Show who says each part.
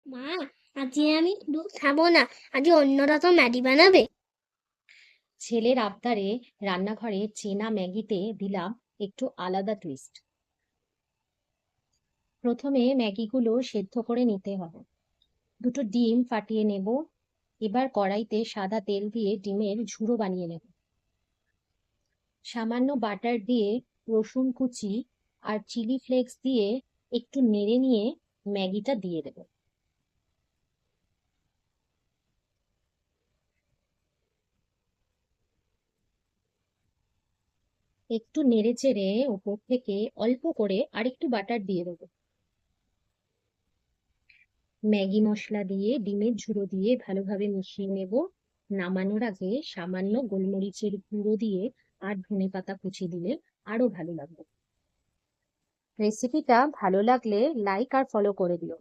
Speaker 1: মা, আজকে আমি দুধ খাবো না। আজকে অন্যরা তো ম্যাগি বানাবে।
Speaker 2: ছেলের আবদারে রান্নাঘরে চেনা ম্যাগিতে দিলাম একটু আলাদা টুইস্ট। প্রথমে ম্যাগিগুলো সেদ্ধ করে নিতে হবে। দুটো ডিম ফাটিয়ে নেব। এবার কড়াইতে সাদা তেল দিয়ে ডিমের ঝুড়ো বানিয়ে নেব। সামান্য বাটার দিয়ে রসুন কুচি আর চিলি ফ্লেক্স দিয়ে একটু নেড়ে নিয়ে ম্যাগিটা দিয়ে দেব। একটু নেড়ে চেড়ে ওপর থেকে অল্প করে আরেকটু বাটার দিয়ে দেবো। ম্যাগি মশলা দিয়ে ডিমের ঝুড়ো দিয়ে ভালোভাবে মিশিয়ে নেব। নামানোর আগে সামান্য গোলমরিচের গুঁড়ো দিয়ে আর ধনেপাতা কুচি দিলে আরো ভালো লাগবে। রেসিপিটা ভালো লাগলে লাইক আর ফলো করে দিও।